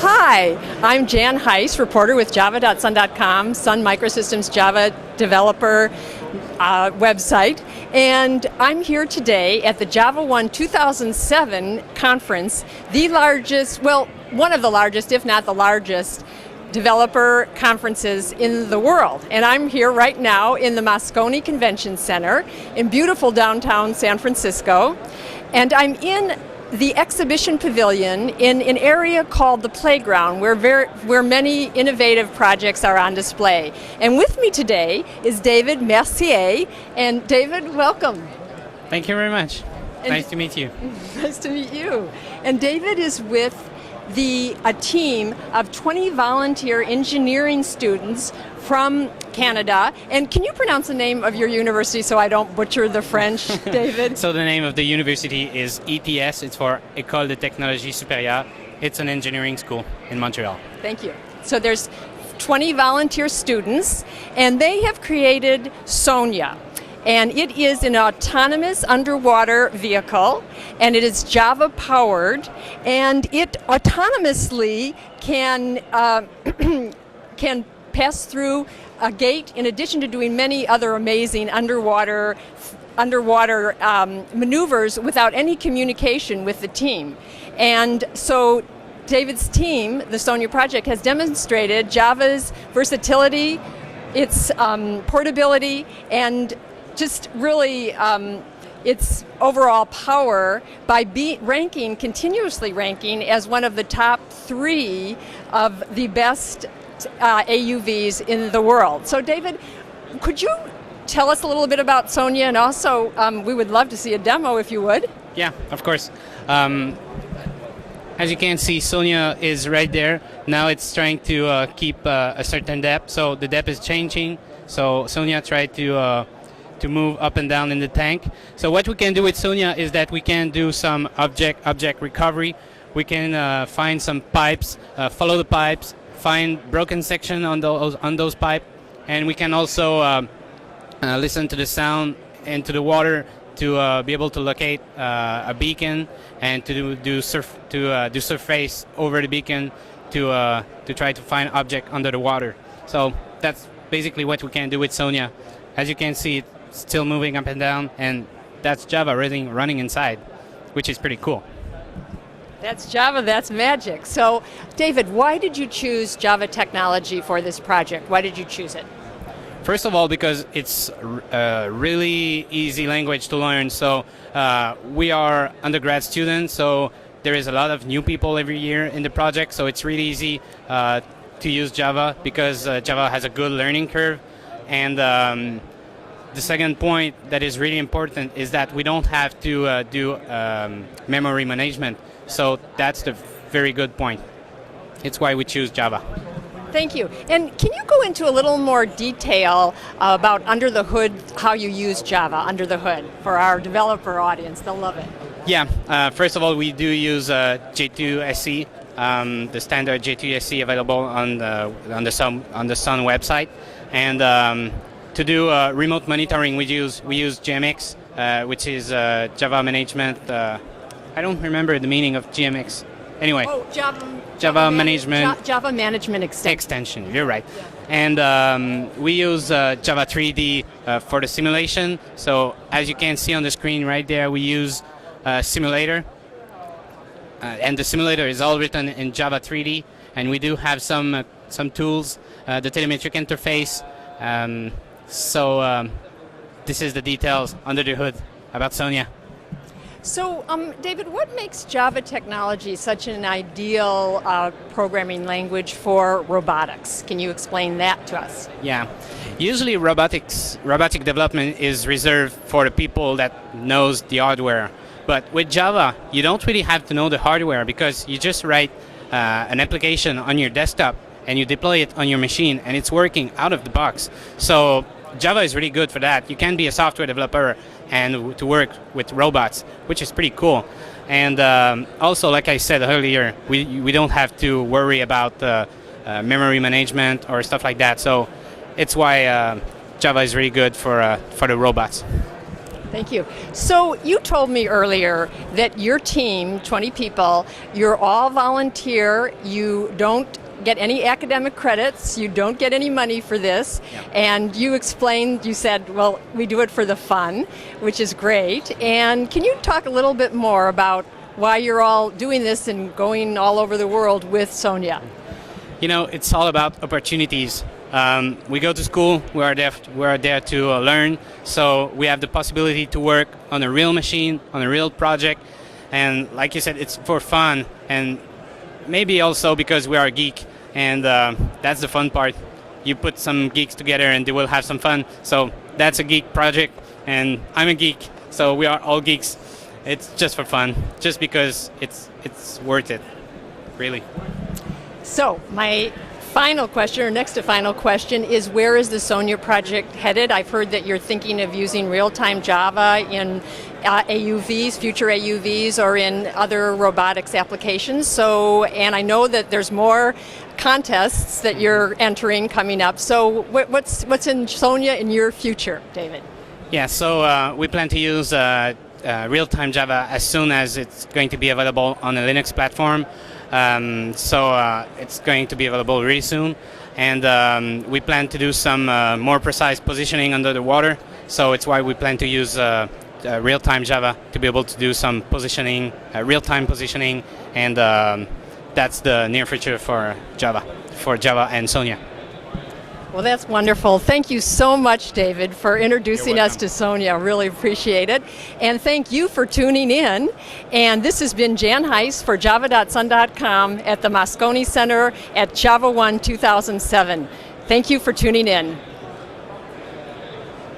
Hi, I'm Jan Heiss, reporter with java.sun.com, Sun Microsystems Java developer website, and I'm here today at the JavaOne 2007 conference, the largest, well, one of the largest, if not the largest, developer conferences in the world. And I'm here right now in the Moscone Convention Center in beautiful downtown San Francisco, and I'm in the exhibition pavilion in an area called the Playground, where many innovative projects are on display. And with me today is David Mercier. And David, welcome. Thank you very much. Nice to meet you. Nice to meet you. And David is with a team of 20 volunteer engineering students from Canada. And can you pronounce the name of your university so I don't butcher the French, David? So the name of the university is ETS. It's for École de Technologie Supérieure. It's an engineering school in Montreal. Thank you. So there's 20 volunteer students, and they have created Sonia. And it is an autonomous underwater vehicle, and it is Java powered, and it autonomously can can pass through a gate in addition to doing many other amazing underwater maneuvers without any communication with the team. And so David's team, the Sonia project, has demonstrated Java's versatility, its portability, and just really its overall power by continuously ranking as one of the top 3 of the best AUVs in the world. So David, could you tell us a little bit about Sonia, and also we would love to see a demo if you would. Yeah, of course. As you can see, Sonia is right there. Now it's trying to keep a certain depth, so the depth is changing. So Sonia tried to move up and down in the tank. So what we can do with Sonia is that we can do some object recovery. We can find some pipes, follow the pipes, find broken section on those pipes, and we can also listen to the sound and to the water to be able to locate a beacon and to do surface over the beacon to try to find object under the water. So that's basically what we can do with Sonia. As you can see, it's still moving up and down, and that's Java running inside, which is pretty cool. That's Java, that's magic. So, David, why did you choose Java technology for this project? Why did you choose it? First of all, because it's a really easy language to learn. So we are undergrad students, so there is a lot of new people every year in the project, so it's really easy to use Java because Java has a good learning curve. And the second point that is really important is that we don't have to do memory management. So that's the very good point. It's why we choose Java. Thank you. And can you go into a little more detail about under the hood, how you use Java under the hood for our developer audience? They'll love it. Yeah. First of all, we do use J2SE, the standard J2SE available on the Sun website, and to do remote monitoring, we use GMX, which is Java management. I don't remember the meaning of GMX. Anyway, Java management. Java management extension. You're right. Yeah. And we use Java 3D for the simulation. So as you can see on the screen right there, we use simulator, and the simulator is all written in Java 3D. And we do have some tools, the telemetric interface. So this is the details under the hood about Sonia. So, David, what makes Java technology such an ideal programming language for robotics? Can you explain that to us? Yeah. Usually robotic development is reserved for the people that knows the hardware. But with Java, you don't really have to know the hardware because you just write an application on your desktop and you deploy it on your machine and it's working out of the box. So Java is really good for that. You can be a software developer and to work with robots, which is pretty cool. And also, like I said earlier, we don't have to worry about memory management or stuff like that. So it's why Java is really good for the robots. Thank you. So you told me earlier that your team, 20 people, you're all volunteer. You don't get any academic credits. You don't get any money for this. Yeah. And you explained, you said, well, we do it for the fun, which is great. And can you talk a little bit more about why you're all doing this and going all over the world with Sonia? You know, it's all about opportunities. We go to school, we are there to learn, so we have the possibility to work on a real machine, on a real project, and like you said, it's for fun, and maybe also because we are a geek, and that's the fun part. You put some geeks together and they will have some fun, so that's a geek project, and I'm a geek, so we are all geeks. It's just for fun, just because it's worth it, really. So my final question, or next to final question, is where is the Sonia project headed? I've heard that you're thinking of using real-time Java in AUVs, future AUVs, or in other robotics applications. So, and I know that there's more contests that you're entering coming up. So what's in Sonia in your future, David? Yeah, so we plan to use real-time Java as soon as it's going to be available on a Linux platform. So it's going to be available really soon, and we plan to do some more precise positioning under the water. So it's why we plan to use real-time Java to be able to do some positioning, real-time positioning, and that's the near future for Java and Sonia. Well, that's wonderful. Thank you so much, David, for introducing us to Sonia. Really appreciate it. And thank you for tuning in. And this has been Jan Heiss for Java.sun.com at the Moscone Center at Java One 2007. Thank you for tuning in.